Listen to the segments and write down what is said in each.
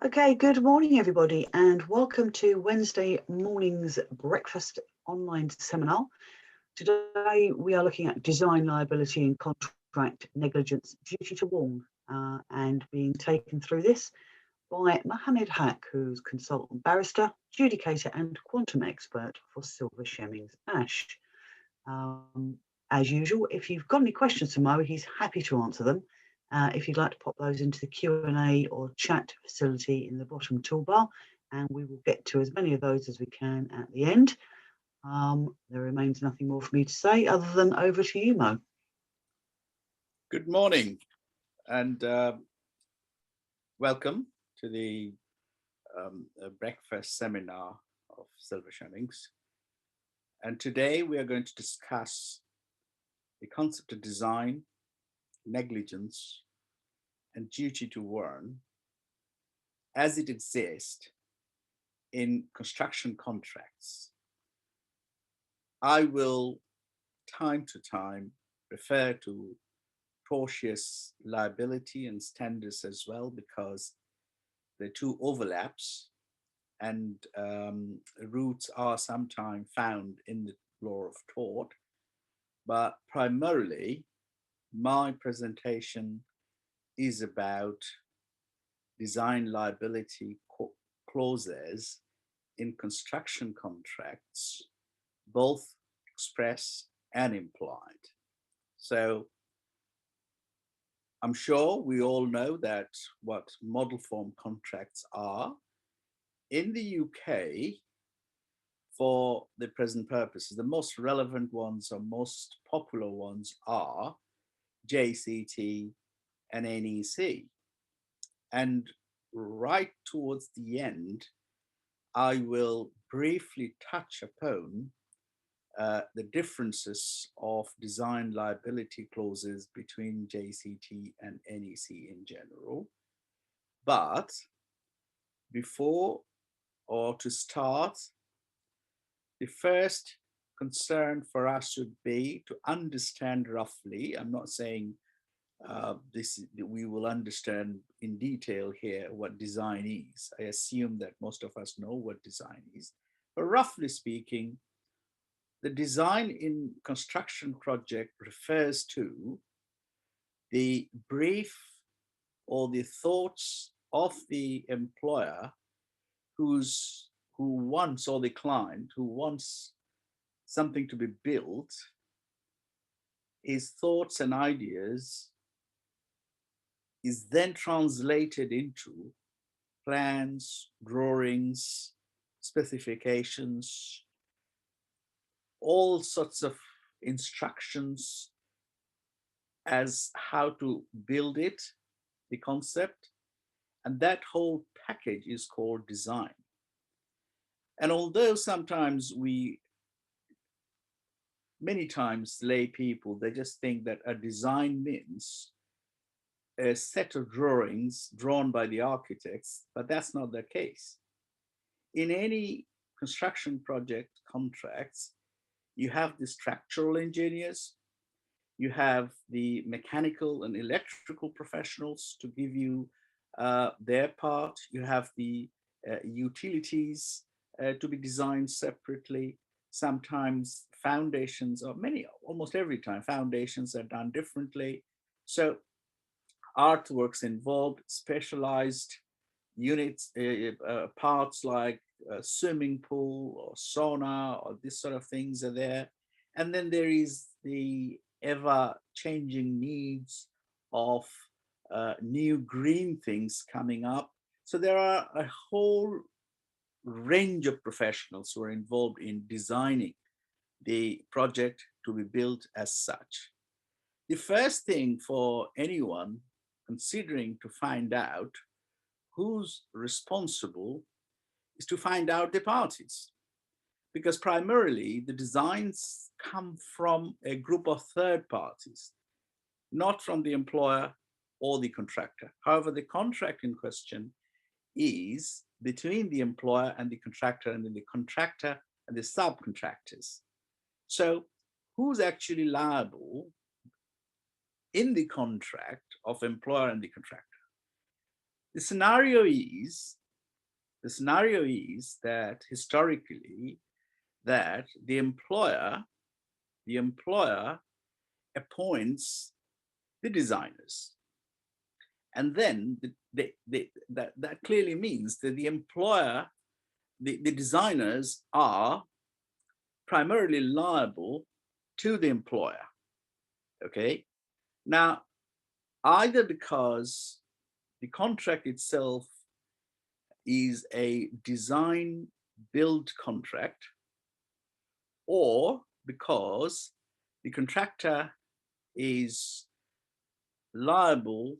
Okay, good morning, everybody, and welcome to Wednesday morning's breakfast online seminar. Today, we are looking at design liability and contract negligence, duty to warn, and being taken through this by Mohammed Haque, who's consultant barrister, adjudicator, and quantum expert for Silver Shemmings Ash. As usual, if you've got any questions for Mo, he's happy to answer them. If you'd like to pop those into the Q&A or chat facility in the bottom toolbar, and we will get to as many of those as we can at the end. There remains nothing more for me to say other than over to you, Mo. Good morning and welcome to the breakfast seminar of Silver Shemmings. And today we are going to discuss the concept of design, negligence, and duty to warn as it exists in construction contracts. I will, time to time, refer to tortious liability and standards as well, because the two overlaps and roots are sometimes found in the law of tort. But primarily, my presentation is about design liability clauses in construction contracts, both express and implied. So I'm sure we all know that what model form contracts are. In the UK, for the present purposes, the most relevant ones or most popular ones are JCT and NEC. And right towards the end, I will briefly touch upon the differences of design liability clauses between JCT and NEC in general. But before or to start, the first concern for us should be to understand roughly. I'm not saying we will understand in detail here what design is. I assume that most of us know what design is. But roughly speaking, the design in construction project refers to the brief or the thoughts of the employer who wants, or the client who wants something to be built. His thoughts and ideas is then translated into plans, drawings, specifications, all sorts of instructions as how to build it, the concept, and that whole package is called design. And although sometimes many times lay people, they just think that a design means a set of drawings drawn by the architects, but that's not the case. In any construction project contracts, you have the structural engineers, you have the mechanical and electrical professionals to give you their part, you have the utilities to be designed separately. Sometimes foundations, or almost every time, foundations are done differently. So artworks involved, specialized units, parts like a swimming pool or sauna or this sort of things are there. And then there is the ever-changing needs of new green things coming up. So there are a whole range of professionals who are involved in designing the project to be built as such. The first thing for anyone considering to find out who's responsible is to find out the parties, because primarily the designs come from a group of third parties, not from the employer or the contractor. However, the contract in question is between the employer and the contractor, and then the contractor and the subcontractors. So who's actually liable in the contract of employer and the contractor? The scenario is that historically that the employer appoints the designers. And then that clearly means that the employer, the designers are primarily liable to the employer. Okay. Now, either because the contract itself is a design build contract, or because the contractor is liable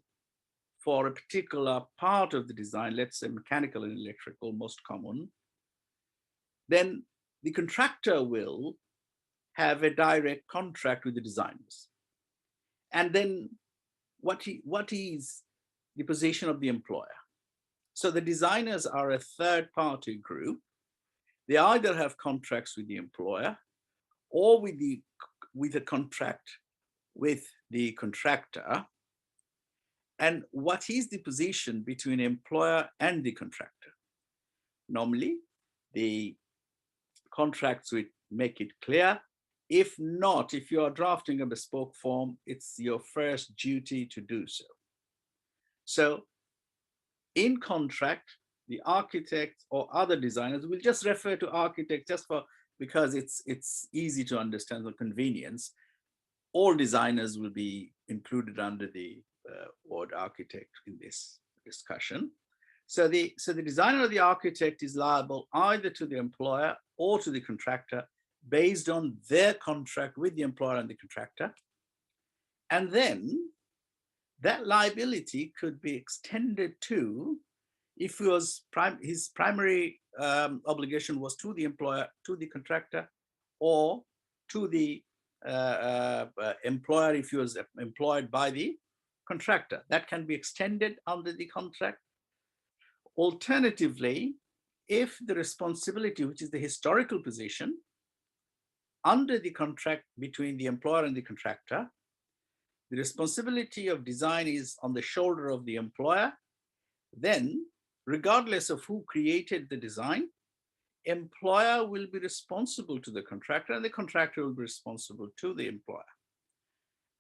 for a particular part of the design, let's say mechanical and electrical, most common, then the contractor will have a direct contract with the designers. And then what is the position of the employer? So the designers are a third party group. They either have contracts with the employer or with a contract with the contractor. And what is the position between employer and the contractor? Normally, the contracts would make it clear. If not, if you are drafting a bespoke form, it's your first duty to do so. So in contract, the architect or other designers, we'll just refer to architect just because it's easy to understand the convenience. All designers will be included under the word architect in this discussion. So the designer or the architect is liable either to the employer or to the contractor based on their contract with the employer and the contractor. And then that liability could be extended to, if it was his primary obligation was to the employer, to the contractor, or to the employer if he was employed by the contractor. That can be extended under the contract. Alternatively, if the responsibility, which is the historical position, under the contract between the employer and the contractor, the responsibility of design is on the shoulder of the employer, then regardless of who created the design, employer will be responsible to the contractor and the contractor will be responsible to the employer.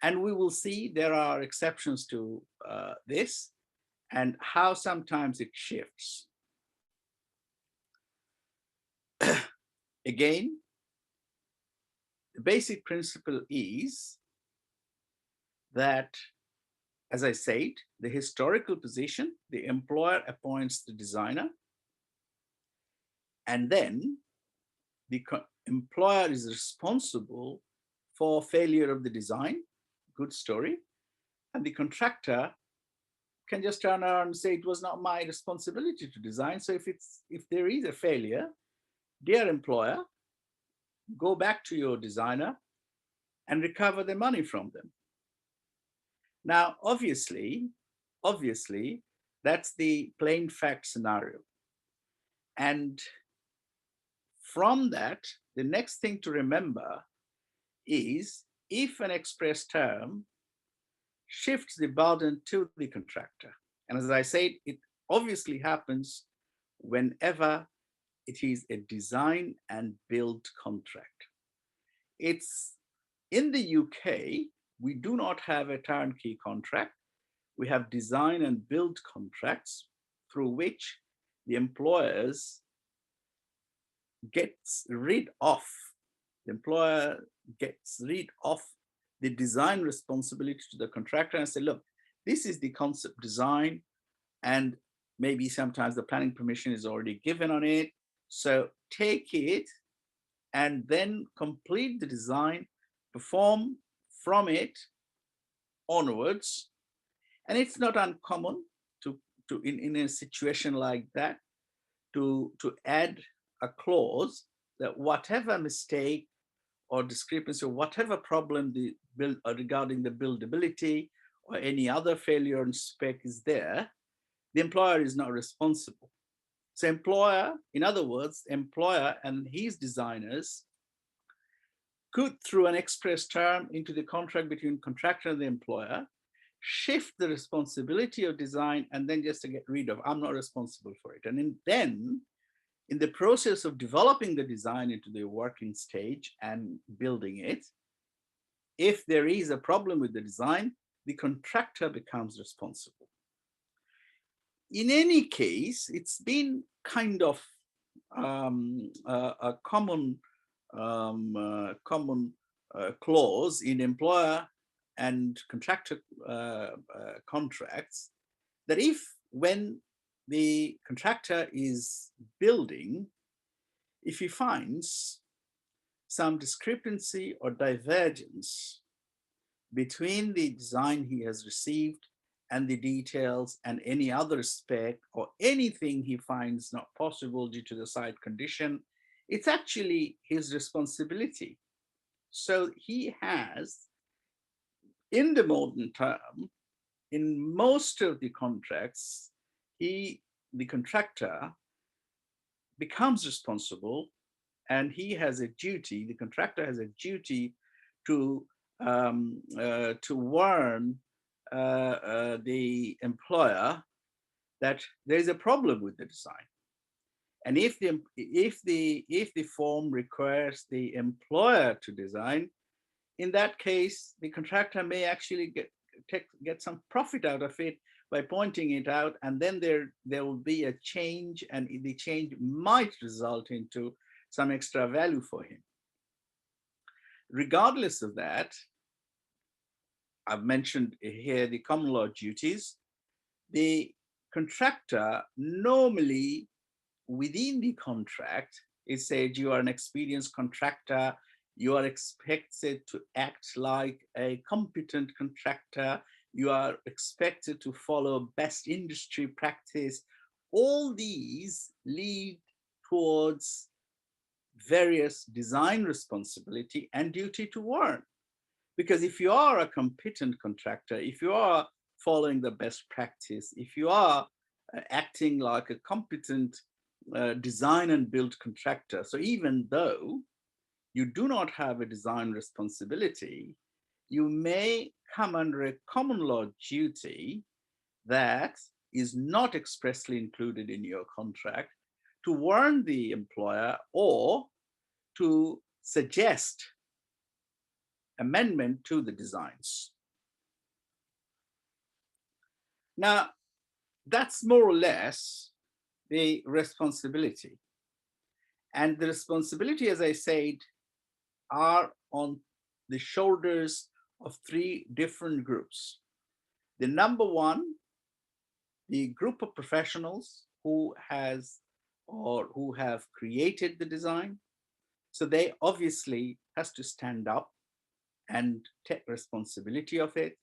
And we will see there are exceptions to this and how sometimes it shifts. Again, the basic principle is that, as I said, the historical position, the employer appoints the designer, and then the employer is responsible for failure of the design, good story, and the contractor can just turn around and say, it was not my responsibility to design. So if there is a failure, dear employer, go back to your designer and recover the money from them. Now, obviously, that's the plain fact scenario. And from that, the next thing to remember is if an express term shifts the burden to the contractor. And as I said, it obviously happens whenever it is a design and build contract. It's in the UK, we do not have a turnkey contract. We have design and build contracts through which the employers gets rid of, the employer gets rid of the design responsibility to the contractor and say, look, this is the concept design, and maybe sometimes the planning permission is already given on it. So take it and then complete the design, perform from it onwards. And it's not uncommon in a situation like that to add a clause that whatever mistake or discrepancy or whatever problem the build regarding the buildability or any other failure in spec is there, the employer is not responsible. So employer, in other words, employer and his designers could, through an express term into the contract between contractor and the employer, shift the responsibility of design and then just to get rid of, I'm not responsible for it. And then in the process of developing the design into the working stage and building it, if there is a problem with the design, the contractor becomes responsible. In any case, it's been kind of a common clause in employer and contractor contracts that when the contractor is building, if he finds some discrepancy or divergence between the design he has received and the details and any other spec or anything he finds not possible due to the site condition, it's actually his responsibility. So he has, in the modern term, in most of the contracts, the contractor becomes responsible, and he has a duty, the contractor has a duty to warn the employer that there is a problem with the design. And if the form requires the employer to design, in that case, the contractor may actually get some profit out of it by pointing it out, and then there will be a change, and the change might result into some extra value for him. Regardless of that, I've mentioned here the common law duties. The contractor normally within the contract, it said you are an experienced contractor, you are expected to act like a competent contractor, you are expected to follow best industry practice. All these lead towards various design responsibility and duty to warn. Because if you are a competent contractor, if you are following the best practice, if you are acting like a competent design and build contractor, so even though you do not have a design responsibility, you may come under a common law duty that is not expressly included in your contract to warn the employer or to suggest amendment to the designs. Now, that's more or less the responsibility. And the responsibility, as I said, are on the shoulders of three different groups. The number one, the group of professionals who have created the design. So they obviously has to stand up and take responsibility of it.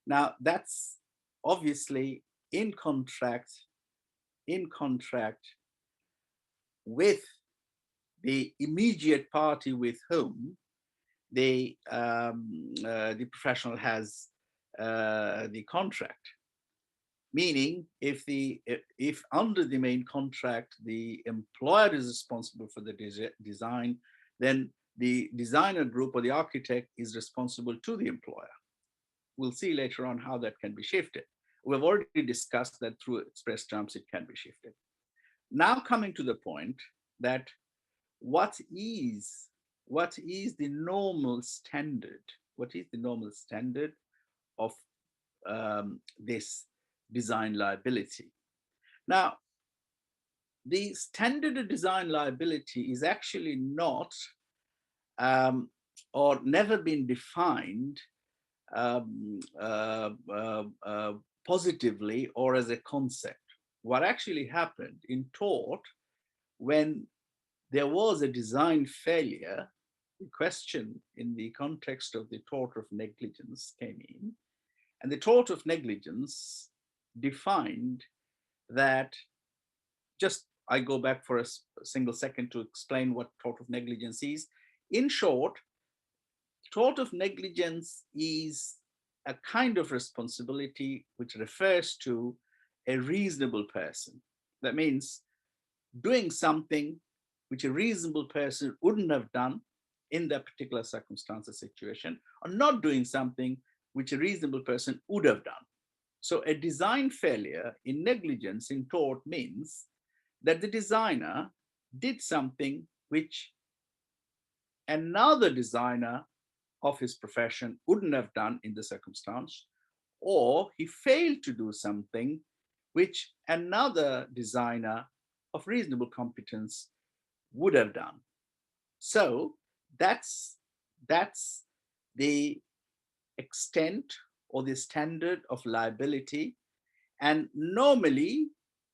Now that's obviously in contract with the immediate party with whom the professional has the contract. Meaning, if under the main contract the employer is responsible for the design, then the designer group or the architect is responsible to the employer. We'll see later on how that can be shifted. We've already discussed that through express terms it can be shifted. Now coming to the point that what is the normal standard? What is the normal standard of this design liability? Now, the standard of design liability is actually not or never been defined positively or as a concept. What actually happened in tort, when there was a design failure, the question in the context of the tort of negligence came in, and the tort of negligence defined that, just I go back for a single second to explain what tort of negligence is. In short, tort of negligence is a kind of responsibility which refers to a reasonable person. That means doing something which a reasonable person wouldn't have done in that particular circumstance or situation, or not doing something which a reasonable person would have done. So a design failure in negligence in tort means that the designer did something which another designer of his profession wouldn't have done in the circumstance, or he failed to do something which another designer of reasonable competence would have done. So that's the extent or the standard of liability. And normally,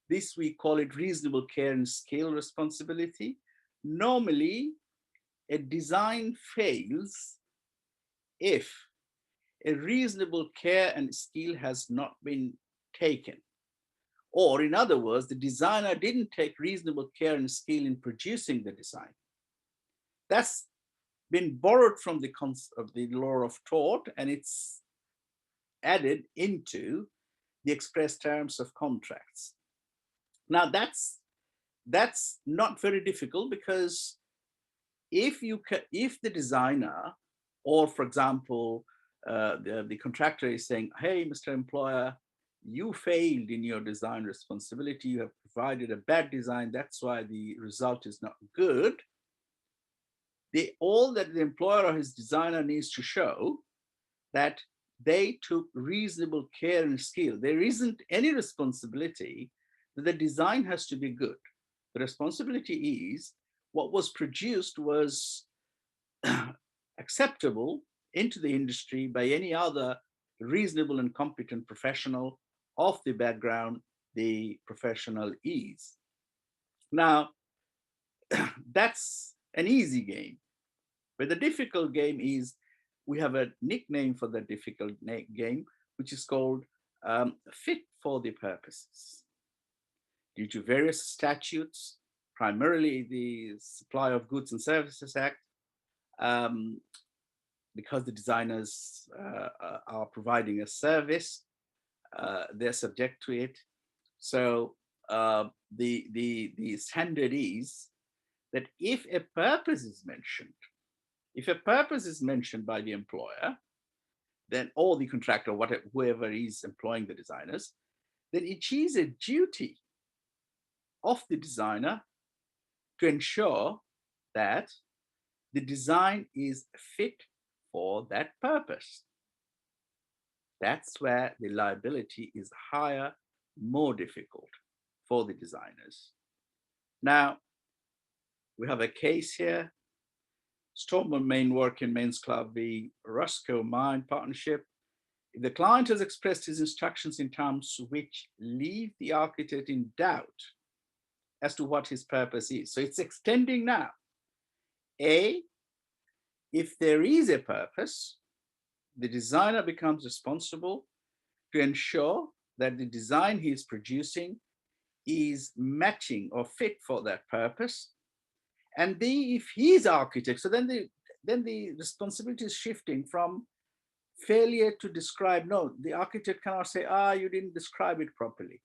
this we call it reasonable care and skill responsibility. Normally, a design fails if a reasonable care and skill has not been taken. Or in other words, the designer didn't take reasonable care and skill in producing the design. That's been borrowed from the concept of the law of tort, and it's added into the express terms of contracts. Now that's not very difficult, because if the designer, or for example, the contractor is saying, hey, Mr. Employer, you failed in your design responsibility, you have provided a bad design, that's why the result is not good. All that the employer or his designer needs to show that they took reasonable care and skill. There isn't any responsibility that the design has to be good. The responsibility is what was produced was acceptable into the industry by any other reasonable and competent professional of the background the professional is. Now, that's an easy game. But the difficult game is, we have a nickname for the difficult game, which is called fit for the purposes. Due to various statutes, primarily the Supply of Goods and Services Act, because the designers are providing a service, they're subject to it. So the standard is that if a purpose is mentioned, by the employer, then, or the contractor, whoever is employing the designers, then it is a duty of the designer to ensure that the design is fit for that purpose. That's where the liability is higher, more difficult for the designers. Now, we have a case here. Stormont Main Work and Mains Club v. Rusco Mine Partnership. If the client has expressed his instructions in terms which leave the architect in doubt as to what his purpose is. So it's extending now. A, if there is a purpose, the designer becomes responsible to ensure that the design he is producing is matching or fit for that purpose. And B, if he is architect, so then the responsibility is shifting from failure to describe. No, the architect cannot say, you didn't describe it properly.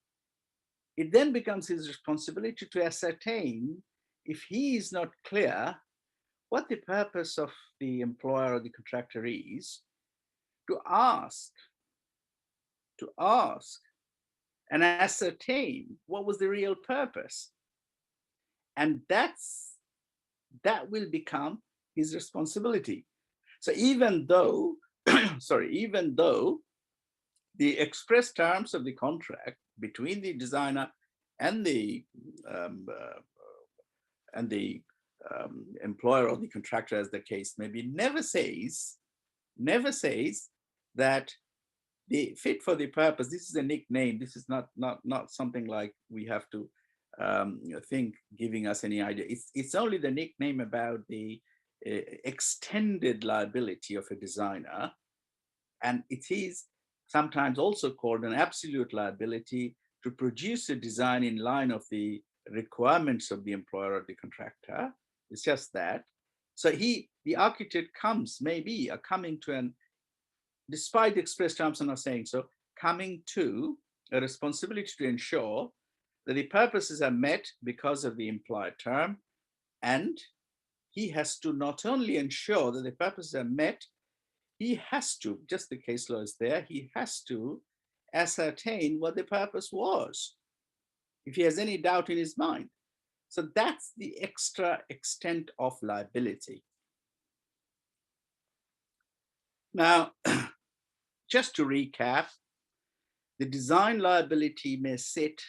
It then becomes his responsibility to ascertain, if he is not clear what the purpose of the employer or the contractor is, to ask and ascertain what was the real purpose. And that will become his responsibility. So even though, even though the express terms of the contract between the designer and the employer or the contractor, as the case may be, never says that the fit for the purpose. This is a nickname. This is not something like we have to think giving us any idea. It's only the nickname about the extended liability of a designer, and it is sometimes also called an absolute liability to produce a design in line of the requirements of the employer or the contractor. It's just that. So the architect maybe coming to an, despite the express terms are not saying so, coming to a responsibility to ensure that the purposes are met because of the implied term, and he has to not only ensure that the purposes are met, he has to, just the case law is there, he has to ascertain what the purpose was, if he has any doubt in his mind. So that's the extra extent of liability. Now, just to recap, the design liability may sit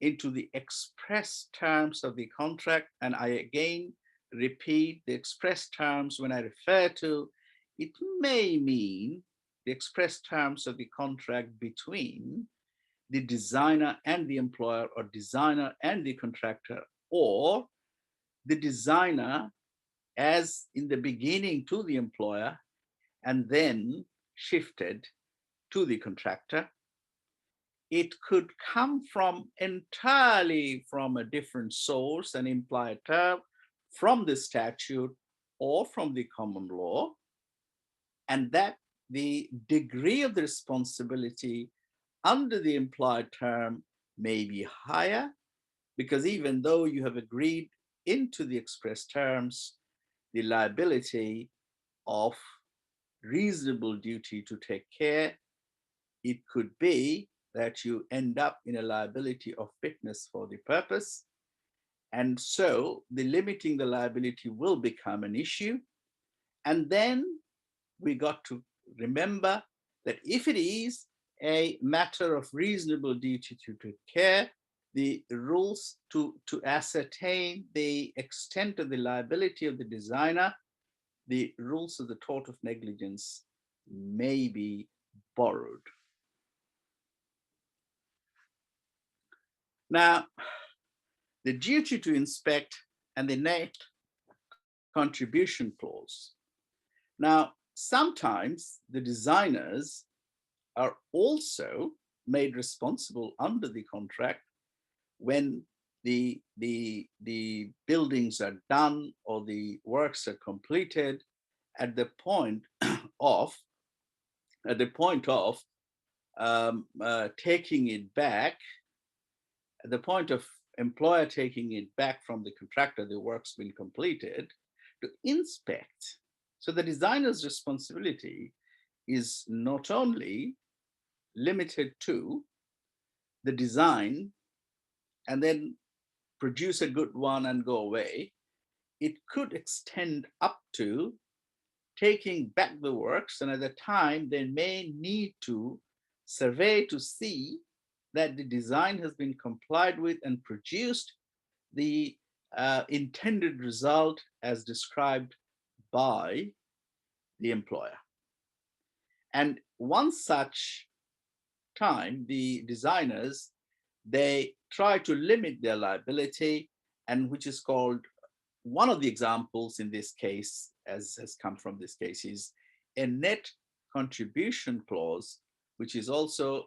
into the express terms of the contract. And I again repeat, the express terms, when I refer to, it may mean the express terms of the contract between the designer and the employer, or designer and the contractor, or the designer as in the beginning to the employer and then shifted to the contractor. It could come from entirely from a different source, an implied term, from the statute or from the common law, and that the degree of the responsibility under the implied term may be higher, because even though you have agreed into the express terms the liability of reasonable duty to take care, it could be that you end up in a liability of fitness for the purpose. And so the limiting the liability will become an issue. And then we got to remember that if it is a matter of reasonable duty to take care, the rules to ascertain the extent of the liability of the designer, the rules of the tort of negligence may be borrowed. Now, the duty to inspect and the net contribution clause. Now, sometimes the designers are also made responsible under the contract when the buildings are done or the works are completed at the point of taking it back, at the point of employer taking it back from the contractor, the work's been completed, to inspect. So the designer's responsibility is not only limited to the design and then produce a good one and go away. It could extend up to taking back the works, and at the time they may need to survey to see that the design has been complied with and produced the intended result as described by the employer. And one such time, the designers, they try to limit their liability, and which is called, one of the examples in this case, as has come from this case, is a net contribution clause, which is also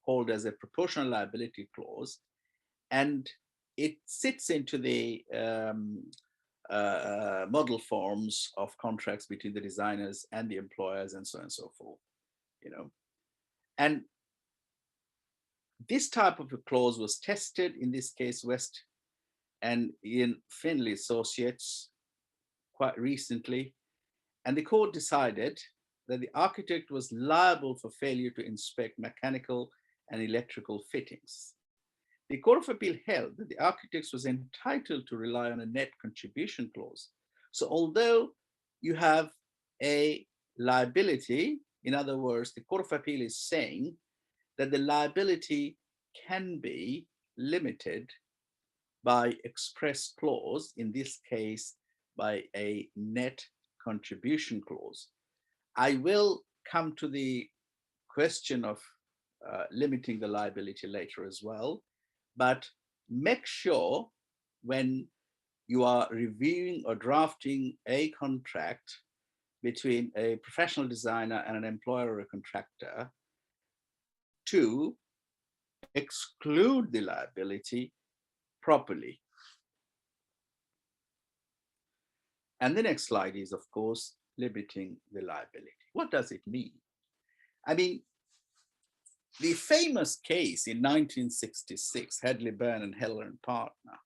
called as a proportional liability clause. And it sits into the model forms of contracts between the designers and the employers, and so on and so forth, you know. And this type of a clause was tested, in this case, West and Ian Finley Associates, quite recently. And the court decided that the architect was liable for failure to inspect mechanical and electrical fittings. The Court of Appeal held that the architect was entitled to rely on a net contribution clause. So although you have a liability, in other words, the Court of Appeal is saying that the liability can be limited by express clause, in this case, by a net contribution clause. I will come to the question of limiting the liability later as well, but make sure when you are reviewing or drafting a contract between a professional designer and an employer or a contractor to exclude the liability properly. And the next slide is, of course, limiting the liability. What does it mean? I mean, the famous case in 1966, Hedley Byrne and Heller and Partner,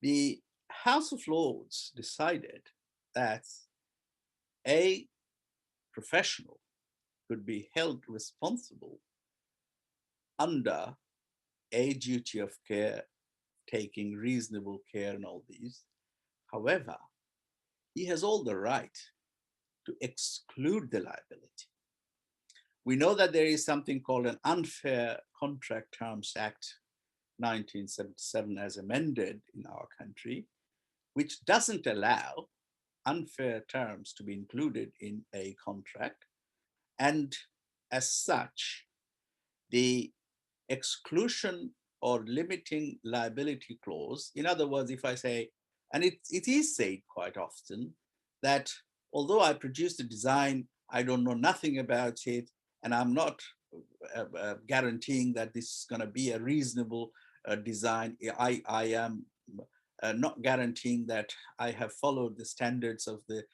the House of Lords decided that a professional could be held responsible under a duty of care, taking reasonable care and all these. However, he has all the right to exclude the liability. We know that there is something called an Unfair Contract Terms Act 1977 as amended in our country, which doesn't allow unfair terms to be included in a contract. And as such, the exclusion or limiting liability clause, in other words, if I say, and it is said quite often that although I produced a design, I don't know nothing about it, and I'm not guaranteeing that this is going to be a reasonable design. I am not guaranteeing that I have followed the standards of the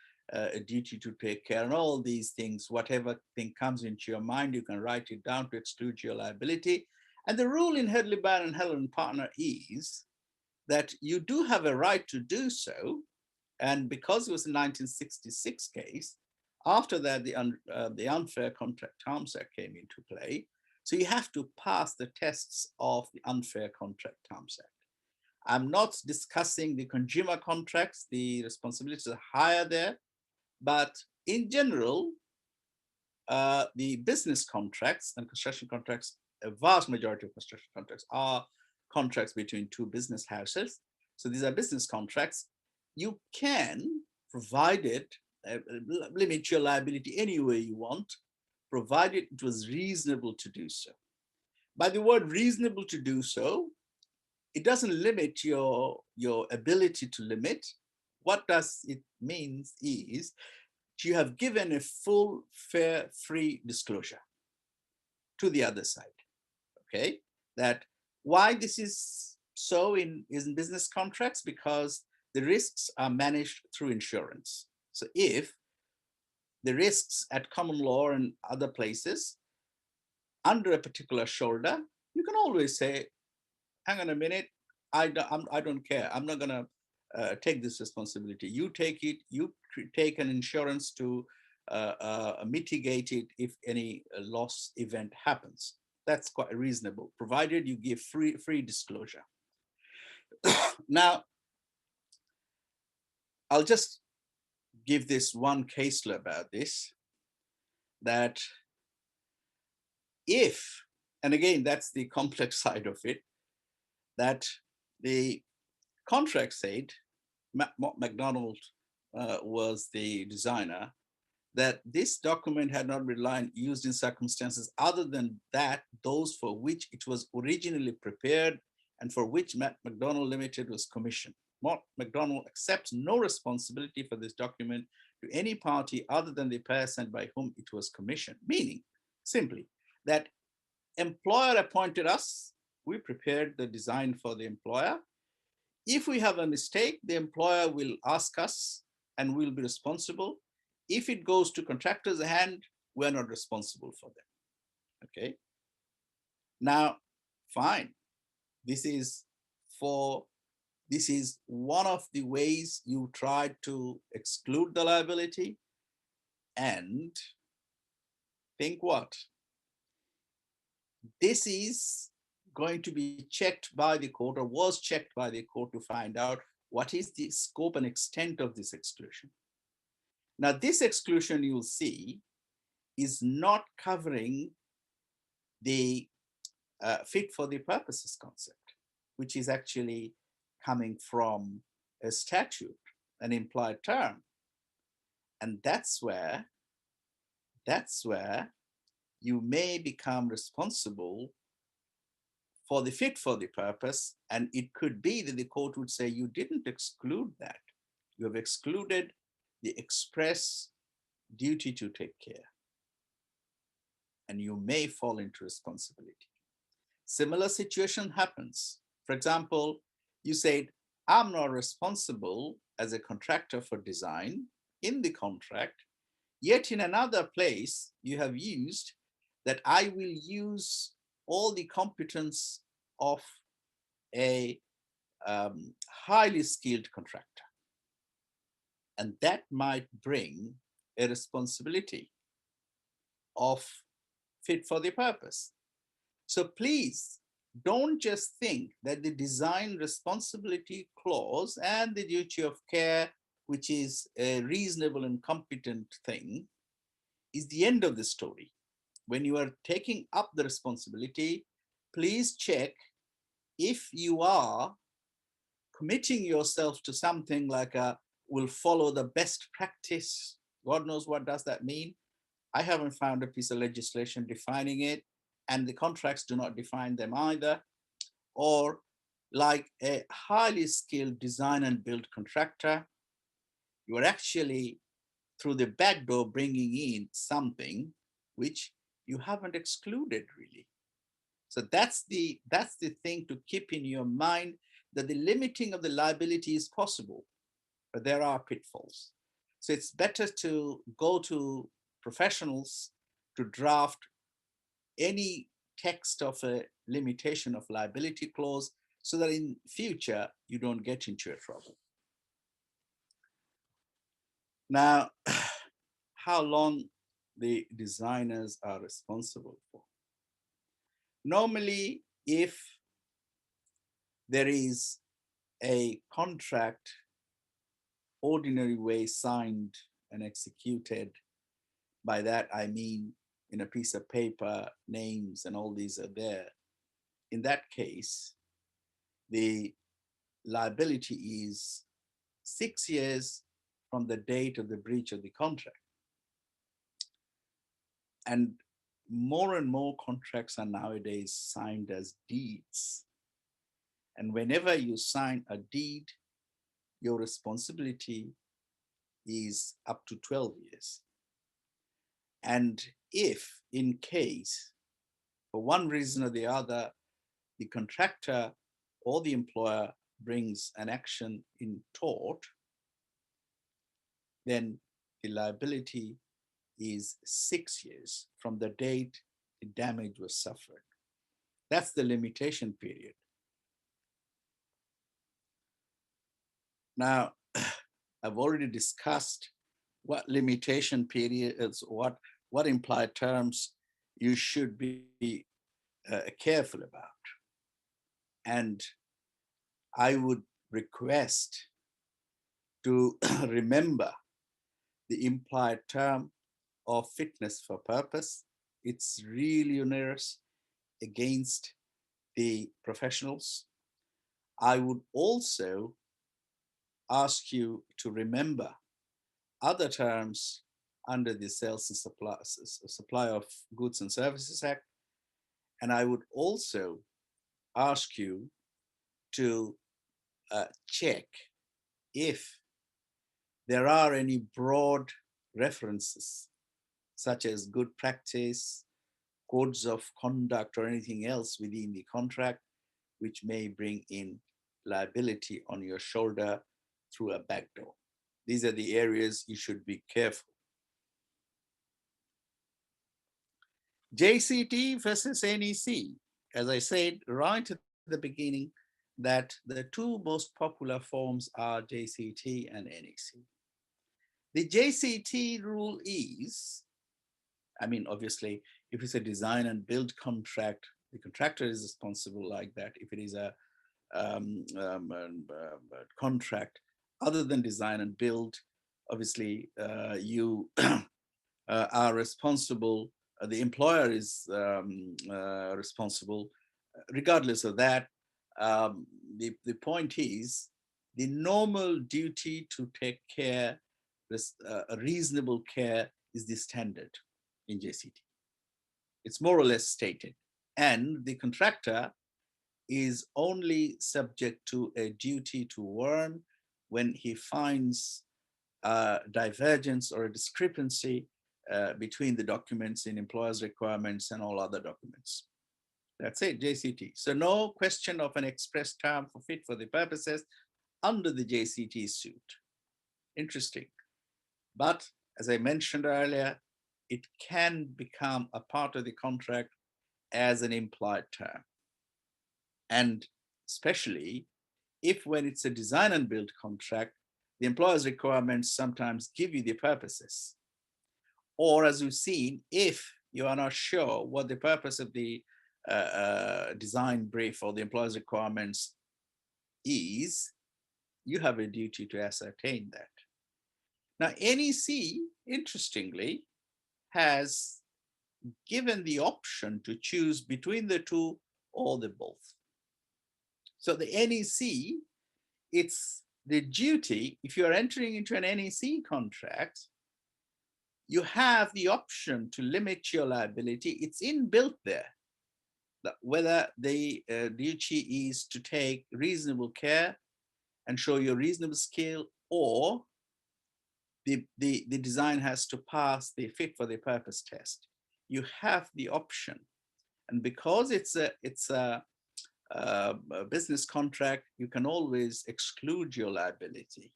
duty to take care and all these things. Whatever thing comes into your mind, you can write it down to exclude your liability. And the rule in Hedley Barron and Helen Partner is that you do have a right to do so. And because it was a 1966 case, after that, the Unfair Contract Terms Act came into play. So you have to pass the tests of the Unfair Contract Terms Act. I'm not discussing the consumer contracts, the responsibilities are higher there, but in general, the business contracts and construction contracts, a vast majority of construction contracts are contracts between two business houses. So these are business contracts. You can, provided, limit your liability any way you want, provided it was reasonable to do so. By the word reasonable to do so, it doesn't limit your ability to limit. What does it mean is you have given a full, fair, free disclosure to the other side, okay? That why this is so in business contracts, because the risks are managed through insurance. So if the risks at common law and other places under a particular shoulder, you can always say, hang on a minute, I don't care. I'm not going to take this responsibility. You take it. You take an insurance to mitigate it if any loss event happens. That's quite reasonable, provided you give free disclosure. Now, I'll just give this one case law about this, that if, and again, that's the complex side of it, that the contract said, McDonald was the designer, that this document had not been used in circumstances other than that, those for which it was originally prepared and for which McDonald Limited was commissioned. McDonald accepts no responsibility for this document to any party other than the person by whom it was commissioned, meaning simply that employer appointed us, we prepared the design for the employer. If we have a mistake, the employer will ask us and we'll be responsible. If it goes to contractor's hand, we're not responsible for them, okay? Now, fine. This is one of the ways you try to exclude the liability, and think what? This is going to be checked by the court, or was checked by the court, to find out what is the scope and extent of this exclusion. Now, this exclusion you'll see is not covering the fit for the purposes concept, which is actually coming from a statute, an implied term. And that's where you may become responsible for the fit for the purpose. And it could be that the court would say, you didn't exclude that. You have excluded the express duty to take care. And you may fall into responsibility. Similar situation happens. For example, you said, I'm not responsible as a contractor for design in the contract, yet in another place you have used that I will use all the competence of a highly skilled contractor. And that might bring a responsibility. of fit for the purpose. So please don't just think that the design responsibility clause and the duty of care, which is a reasonable and competent thing, is the end of the story. When you are taking up the responsibility, please check if you are committing yourself to something like will follow the best practice. God knows what does that mean. I haven't found a piece of legislation defining it, and the contracts do not define them either. Or like a highly skilled design and build contractor, you are actually through the back door bringing in something which you haven't excluded really. So that's the thing to keep in your mind, that the limiting of the liability is possible, but there are pitfalls. So it's better to go to professionals to draft any text of a limitation of liability clause so that in future you don't get into a trouble. Now, how long the designers are responsible for? Normally, if there is a contract ordinary way signed and executed, by that I mean in a piece of paper, names and all these are there. In that case, the liability is 6 years from the date of the breach of the contract. And more contracts are nowadays signed as deeds. And whenever you sign a deed, your responsibility is up to 12 years. And if in case, for one reason or the other, the contractor or the employer brings an action in tort, then the liability is 6 years from the date the damage was suffered. That's the limitation period. Now, I've already discussed what limitation periods, what implied terms you should be careful about. And I would request to remember the implied term of fitness for purpose. It's really onerous against the professionals. I would also ask you to remember other terms under the Sales and Supply of Goods and Services Act. And I would also ask you to check if there are any broad references, such as good practice, codes of conduct, or anything else within the contract, which may bring in liability on your shoulder through a back door. These are the areas you should be careful. JCT versus NEC. As I said right at the beginning, that the two most popular forms are JCT and NEC. The JCT rule is, I mean, obviously, if it's a design and build contract, the contractor is responsible like that. If it is a contract other than design and build, obviously you are responsible, the employer is responsible. Regardless of that, the point is the normal duty to take care, reasonable care is the standard in JCT. It's more or less stated. And the contractor is only subject to a duty to warn when he finds a divergence or a discrepancy between the documents in employer's requirements and all other documents. That's it, JCT. So no question of an express term for fit for the purposes under the JCT suit. Interesting. But as I mentioned earlier, it can become a part of the contract as an implied term. And especially if when it's a design and build contract, the employer's requirements sometimes give you the purposes. Or as we've seen, if you are not sure what the purpose of the design brief or the employer's requirements is, you have a duty to ascertain that. Now, NEC, interestingly, has given the option to choose between the two or the both. So the NEC, it's the duty, if you are entering into an NEC contract, you have the option to limit your liability. It's inbuilt there. Whether the duty is to take reasonable care and show your reasonable skill, or the design has to pass the fit for the purpose test. You have the option. And because it's a business contract, you can always exclude your liability.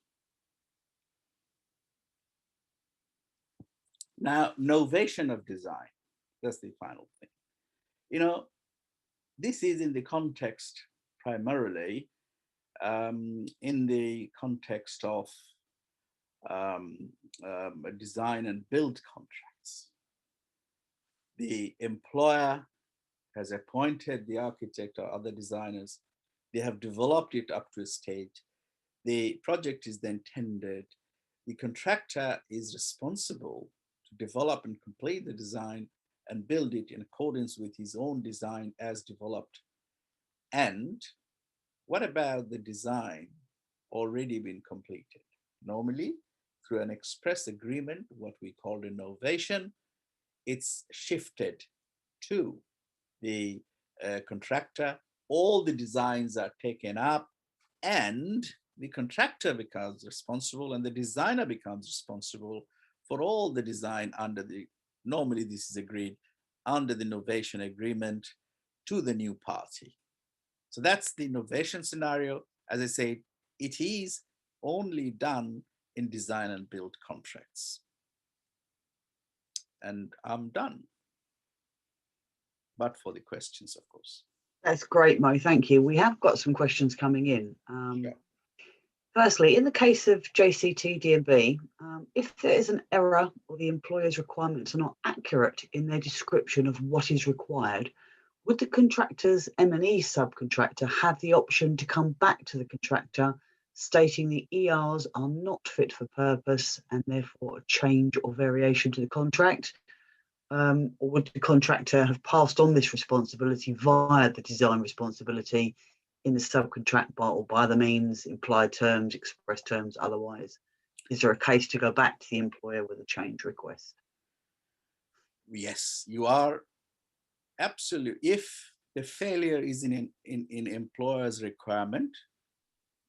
Now, novation of design, that's the final thing. You know, this is in the context primarily in the context of design and build contracts. The employer has appointed the architect or other designers. They have developed it up to a stage. The project is then tendered. The contractor is responsible to develop and complete the design and build it in accordance with his own design as developed. And what about the design already been completed? Normally, through an express agreement, what we call a novation, it's shifted to the contractor. All the designs are taken up, and the contractor becomes responsible and the designer becomes responsible for all the design under the, normally this is agreed under the novation agreement to the new party. So that's the novation scenario. As I said, it is only done in design and build contracts. And I'm done. But for the questions, of course. That's great, Mo. Thank you. We have got some questions coming in. Sure. Firstly, in the case of JCT D&B, if there is an error or the employer's requirements are not accurate in their description of what is required, would the contractor's M&E subcontractor have the option to come back to the contractor stating the ERs are not fit for purpose and therefore a change or variation to the contract? Or would the contractor have passed on this responsibility via the design responsibility in the subcontract or by the means, implied terms, express terms, otherwise? Is there a case to go back to the employer with a change request? Yes, you are absolute. If the failure is in employer's requirement,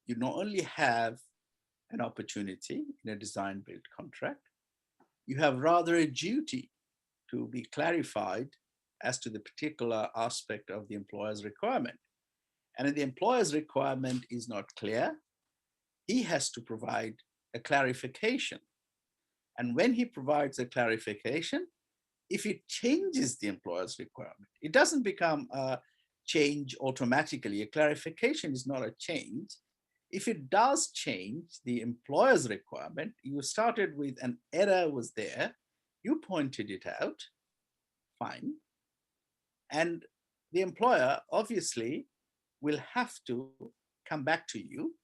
you not only have an opportunity in a design build contract, you have rather a duty to be clarified as to the particular aspect of the employer's requirement. And if the employer's requirement is not clear, he has to provide a clarification. And when he provides a clarification, if it changes the employer's requirement, it doesn't become a change automatically. A clarification is not a change. If it does change the employer's requirement, you started with an error was there, you pointed it out, fine. And the employer obviously will have to come back to you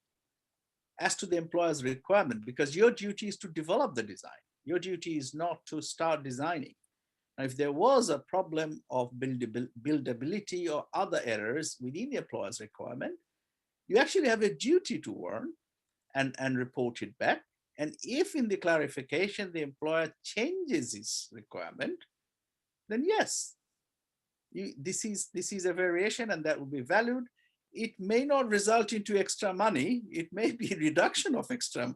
as to the employer's requirement, because your duty is to develop the design. Your duty is not to start designing. Now, if there was a problem of buildability or other errors within the employer's requirement, you actually have a duty to warn and report it back. And if in the clarification, the employer changes his requirement, then yes, this is a variation and that will be valued. It may not result into extra money. It may be reduction of extra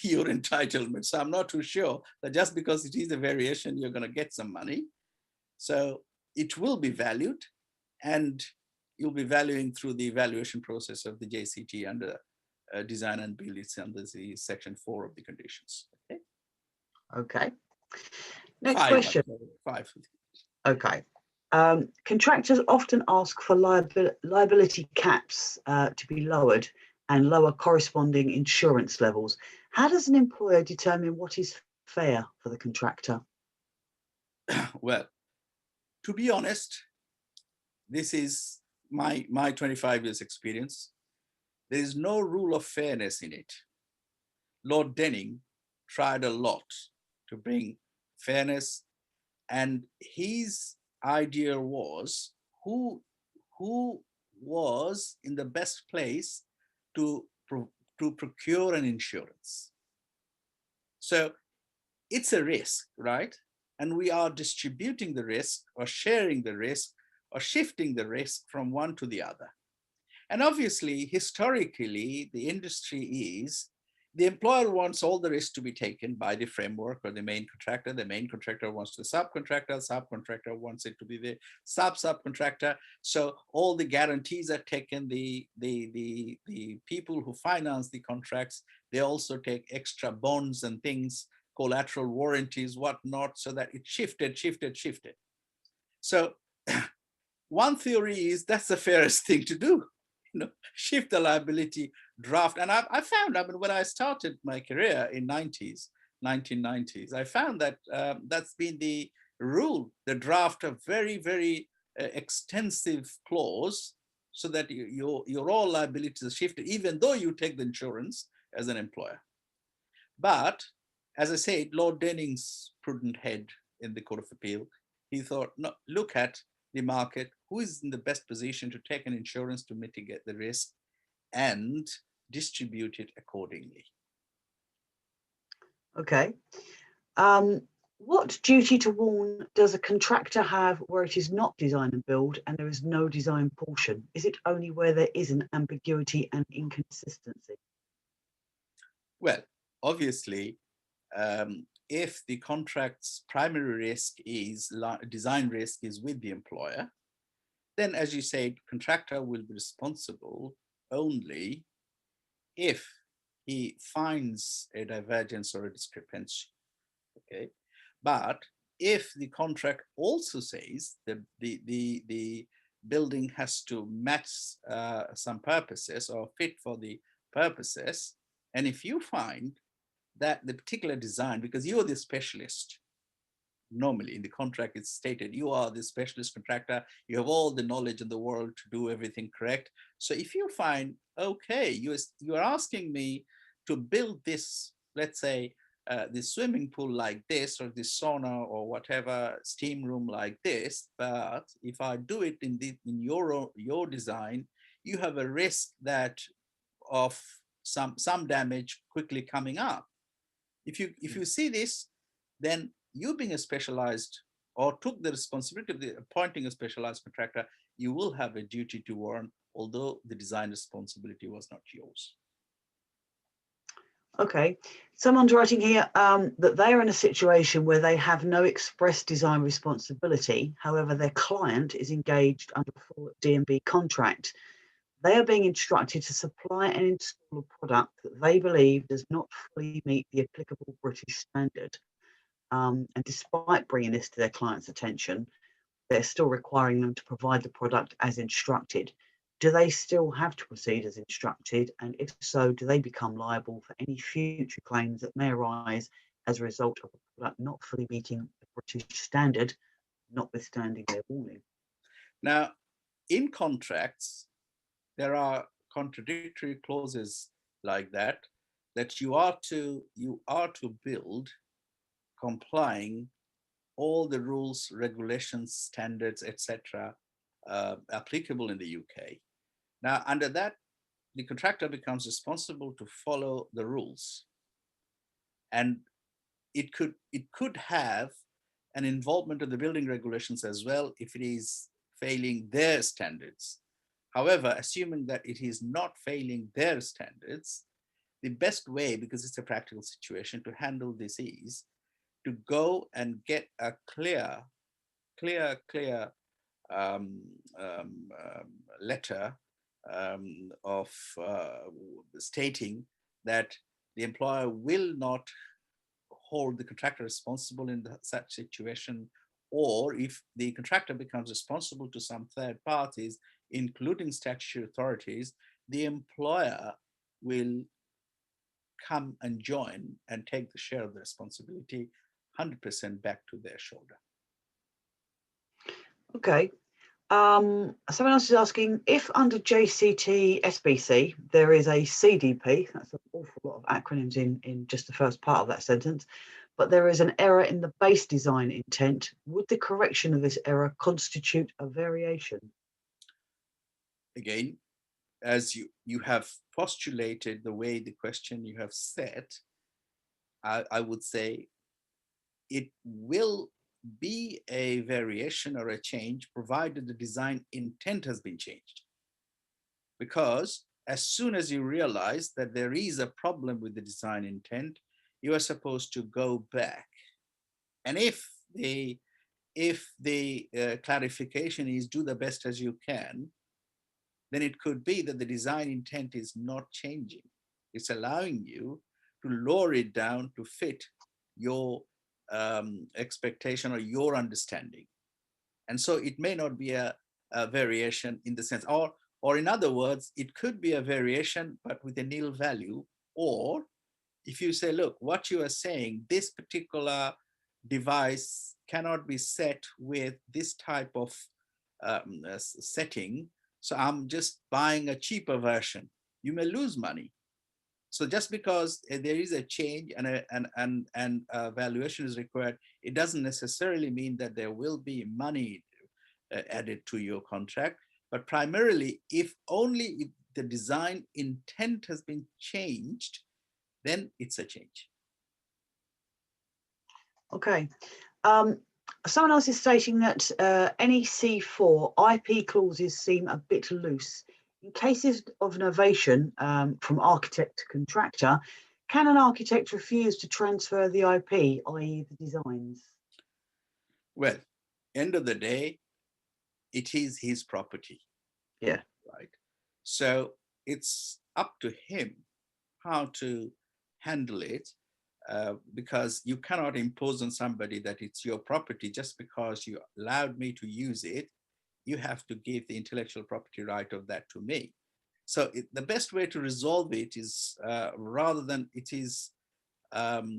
your entitlement. So I'm not too sure that just because it is a variation, you're going to get some money. So it will be valued, and you'll be valuing through the evaluation process of the JCT under design and build. It's under the section 4 of the conditions. Okay. Okay. Next question. 5. Okay. Contractors often ask for liability caps to be lowered and lower corresponding insurance levels. How does an employer determine what is fair for the contractor? Well, To be honest, this is my 25 years experience. There is no rule of fairness in it. Lord Denning tried a lot to bring fairness, and his idea was who was in the best place to procure an insurance. So it's a risk, right? And we are distributing the risk or sharing the risk or shifting the risk from one to the other. And obviously, historically, the industry is the employer wants all the risk to be taken by the framework or the main contractor. The main contractor wants the subcontractor wants it to be the subcontractor. So all the guarantees are taken. The people who finance the contracts, they also take extra bonds and things, collateral warranties, whatnot, so that it shifted. So one theory is that's the fairest thing to do. Shift the liability, draft. And I found, when I started my career in 1990s, I found that that's been the rule, the draft a very, very extensive clause so that your all liabilities are shifted, even though you take the insurance as an employer. But as I said, Lord Denning's prudent head in the Court of Appeal, he thought, no, look at the market, who is in the best position to take an insurance to mitigate the risk and distribute it accordingly. Okay. What duty to warn does a contractor have where it is not design and build and there is no design portion? Is it only where there is an ambiguity and inconsistency? Well, obviously, if the contract's primary risk is design risk is with the employer, then as you said, contractor will be responsible only if he finds a divergence or a discrepancy. Okay, but if the contract also says that the building has to match some purposes or fit for the purposes, and if you find that the particular design, because you're the specialist, normally in the contract it's stated you are the specialist contractor, you have all the knowledge in the world to do everything correct. So if you find, okay, you're asking me to build this, let's say this swimming pool like this, or this sauna or whatever steam room like this, but if I do it in your design, you have a risk that of some damage quickly coming up. If you see this, then you being a specialized or took the responsibility of appointing a specialized contractor, you will have a duty to warn, although the design responsibility was not yours. Okay, someone's writing here that they are in a situation where they have no express design responsibility. However, their client is engaged under a full D&B contract. They are being instructed to supply and install a product that they believe does not fully meet the applicable British standard. And despite bringing this to their client's attention, they're still requiring them to provide the product as instructed. Do they still have to proceed as instructed? And if so, do they become liable for any future claims that may arise as a result of a product not fully meeting the British standard, notwithstanding their warning? Now, in contracts, there are contradictory clauses like that you are to build complying all the rules, regulations, standards, etc., applicable in the UK. Now, under that, the contractor becomes responsible to follow the rules, and it could have an involvement of the building regulations as well if it is failing their standards. However, assuming that it is not failing their standards, the best way, because it's a practical situation, to handle this is to go and get a clear letter of stating that the employer will not hold the contractor responsible in such situation, or if the contractor becomes responsible to some third parties, including statutory authorities, the employer will come and join and take the share of the responsibility 100% back to their shoulder. Okay. Someone else is asking if under JCT SBC there is a CDP, that's an awful lot of acronyms in just the first part of that sentence, but there is an error in the base design intent, would the correction of this error constitute a variation? Again, as you have postulated the way the question you have set, I would say it will be a variation or a change provided the design intent has been changed. Because as soon as you realize that there is a problem with the design intent, you are supposed to go back. And if the clarification is do the best as you can, then it could be that the design intent is not changing. It's allowing you to lower it down to fit your expectation or your understanding. And so it may not be a variation in the sense, or in other words, it could be a variation, but with a nil value. Or if you say, look, what you are saying, this particular device cannot be set with this type of setting, so I'm just buying a cheaper version, you may lose money. So just because there is a change and a valuation is required, it doesn't necessarily mean that there will be money added to your contract. But primarily, if only the design intent has been changed, then it's a change. Okay. Someone else is stating that NEC4 IP clauses seem a bit loose. In cases of novation from architect to contractor, can an architect refuse to transfer the IP, i.e. the designs? Well, end of the day, it is his property. Yeah. Right. So it's up to him how to handle it, because you cannot impose on somebody that it's your property just because you allowed me to use it. You have to give the intellectual property right of that to me. So the best way to resolve it is rather than it is, there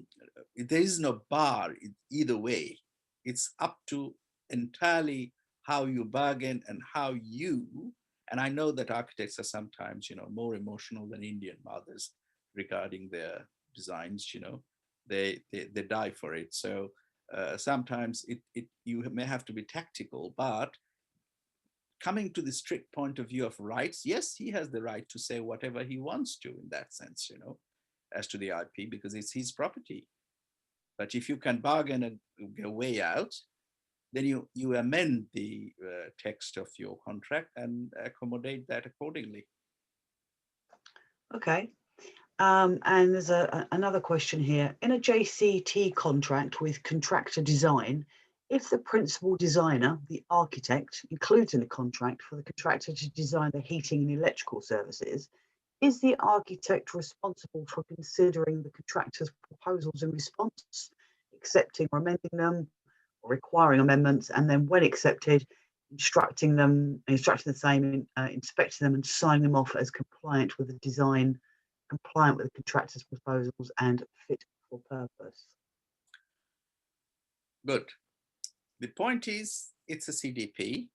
is no bar either way. It's up to entirely how you bargain and how you, and I know that architects are sometimes, more emotional than Indian mothers regarding their designs, they die for it. So sometimes you may have to be tactical, but coming to the strict point of view of rights, yes, he has the right to say whatever he wants to in that sense, as to the IP, because it's his property. But if you can bargain a way out, then you amend the text of your contract and accommodate that accordingly. Okay. And there's another question here. In a JCT contract with Contractor Design, if the principal designer, the architect, includes in the contract for the contractor to design the heating and electrical services, is the architect responsible for considering the contractor's proposals in response, accepting or amending them, or requiring amendments, and then when accepted, instructing the same, inspecting them and signing them off as compliant with the design, compliant with the contractor's proposals and fit for purpose? Good. The point is, it's a CDP.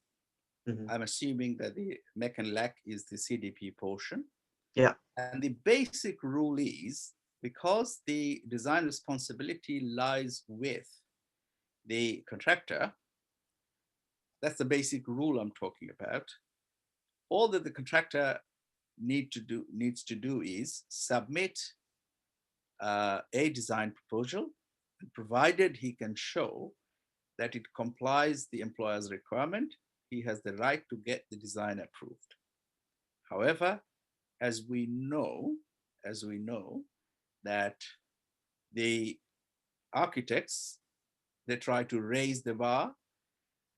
Mhm. I'm assuming that the MEC and LAC is the CDP portion. Yeah. And the basic rule is, because the design responsibility lies with the contractor, that's the basic rule I'm talking about. All that the contractor needs to do is submit a design proposal, and provided he can show that it complies the employer's requirement, he has the right to get the design approved. However, as we know that the architects, they try to raise the bar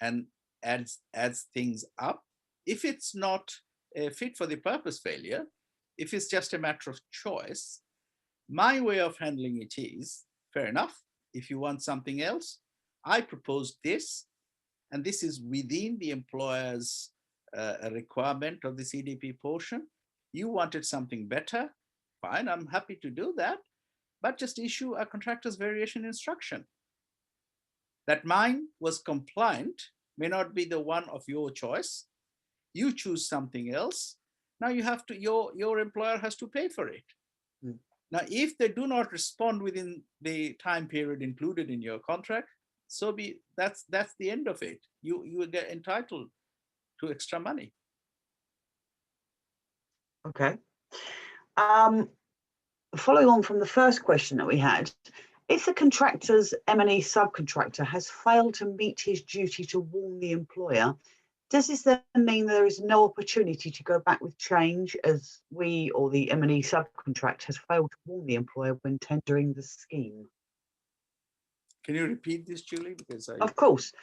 and adds things up. If it's not a fit for the purpose failure, if it's just a matter of choice, my way of handling it is, fair enough, if you want something else, I propose this, and this is within the employer's requirement of the CDP portion. You wanted something better, fine, I'm happy to do that, but just issue a contractor's variation instruction that mine was compliant may not be the one of your choice. You choose something else. Now you have to, your employer has to pay for it. Mm. Now, if they do not respond within the time period included in your contract, so be that's the end of it. You will get entitled to extra money. Okay. Following on from the first question that we had, if the contractor's M&E subcontractor has failed to meet his duty to warn the employer, does this then mean there is no opportunity to go back with change, as we or the M&E subcontract has failed to warn the employer when tendering the scheme? Can you repeat this, Julie? Because Of course.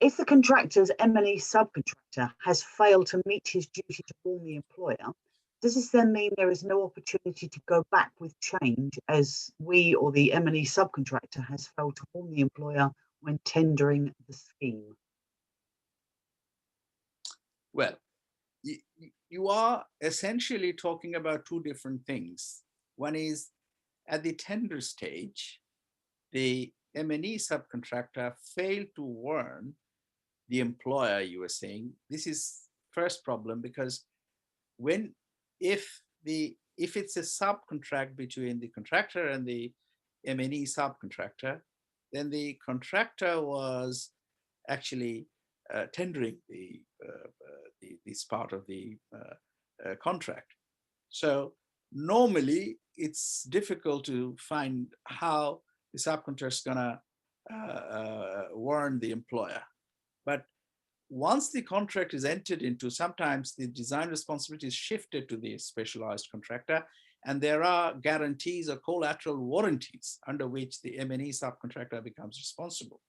If the contractor's M&E subcontractor has failed to meet his duty to warn the employer, does this then mean there is no opportunity to go back with change, as we or the M&E subcontractor has failed to warn the employer when tendering the scheme? Well, you are essentially talking about two different things. One is at the tender stage, the M&E subcontractor failed to warn the employer, you were saying. This is first problem, because if it's a subcontract between the contractor and the M&E subcontractor, then the contractor was actually tendering this part of the contract. So normally it's difficult to find how the subcontractor is going to warn the employer. But once the contract is entered into, sometimes the design responsibility is shifted to the specialized contractor, and there are guarantees or collateral warranties under which the M&E subcontractor becomes responsible.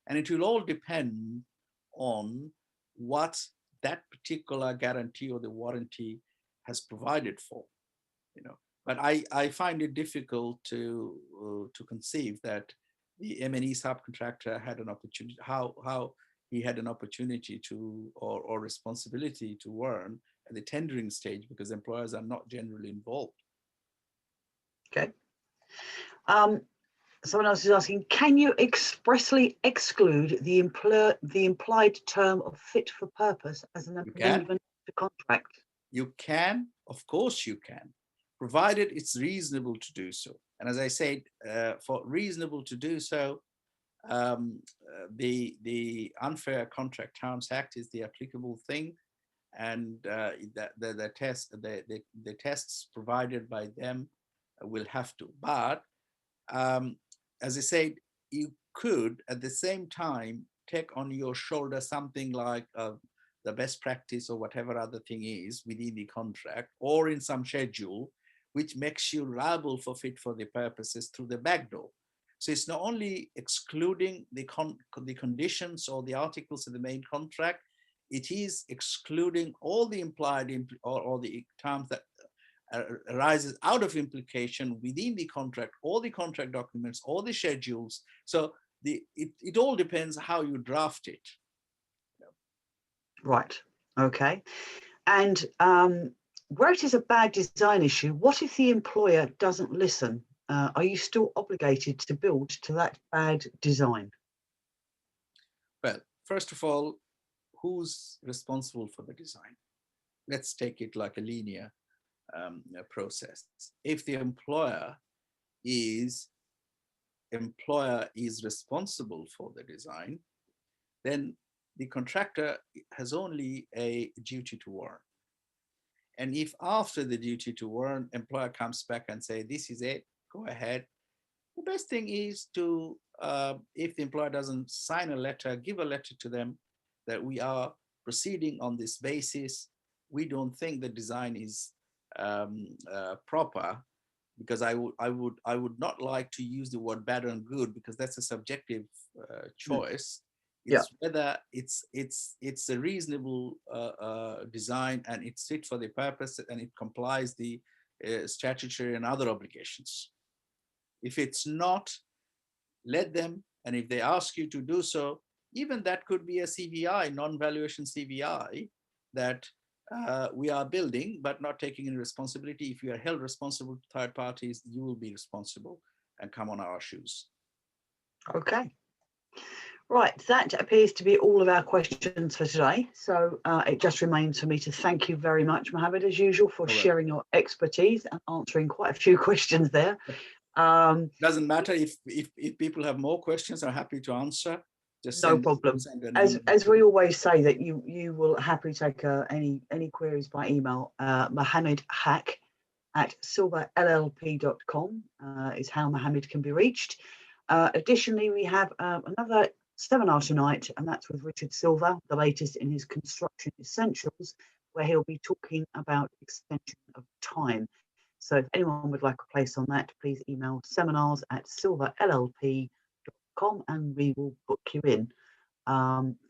And it will all depend on what that particular guarantee or the warranty has provided for, But I find it difficult to conceive that the M&E subcontractor had an opportunity, how he had an opportunity to or responsibility to warn at the tendering stage, because employers are not generally involved. Okay. Someone else is asking, can you expressly exclude the implied term of fit for purpose as an amendment to contract? You can, of course you can, provided it's reasonable to do so. And as I said, for reasonable to do so, the Unfair Contract Terms Act is the applicable thing, and the tests provided by them will have to. But as I said, you could at the same time take on your shoulder something like the best practice or whatever other thing is within the contract or in some schedule, which makes you liable for fit for the purposes through the back door. So it's not only excluding the conditions or the articles of the main contract, it is excluding all the implied or the terms that arises out of implication within the contract, all the contract documents, all the schedules. So it all depends how you draft it. Right. Okay. And where it is a bad design issue, what if the employer doesn't listen? Are you still obligated to build to that bad design? Well, first of all, who's responsible for the design? Let's take it like a linear process. If the employer is responsible for the design, then the contractor has only a duty to warn. And if after the duty to warn, employer comes back and say, this is it, go ahead, the best thing is to, if the employer doesn't sign a letter, give a letter to them that we are proceeding on this basis. We don't think the design is proper, because I would not like to use the word bad and good, because that's a subjective choice. It's whether it's a reasonable design and it's fit for the purpose and it complies the statutory and other obligations. If it's not, let them, and if they ask you to do so, even that could be a CVI, non-valuation CVI, that we are building but not taking any responsibility. If you are held responsible to third parties, you will be responsible and come on our shoes. Okay. Right, that appears to be all of our questions for today. So it just remains for me to thank you very much, Mohammed, as usual, for sharing your expertise and answering quite a few questions there. Doesn't matter if people have more questions, I'm happy to answer. Just no problem. As we always say, that you will happily take any queries by email. Mohammed Haque at silverllp.com is how Mohammed can be reached. Additionally, we have another seminar tonight, and that's with Richard Silver, the latest in his construction essentials, where he'll be talking about extension of time. So if anyone would like a place on that, please email seminars@silverllp.com and we will book you in.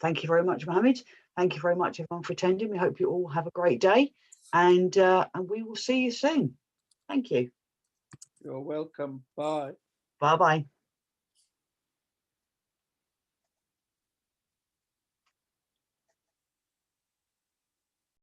Thank you very much, Mohammed. Thank you very much, everyone, for attending. We hope you all have a great day, and we will see you soon. Thank you. You're welcome. Bye. Bye-bye.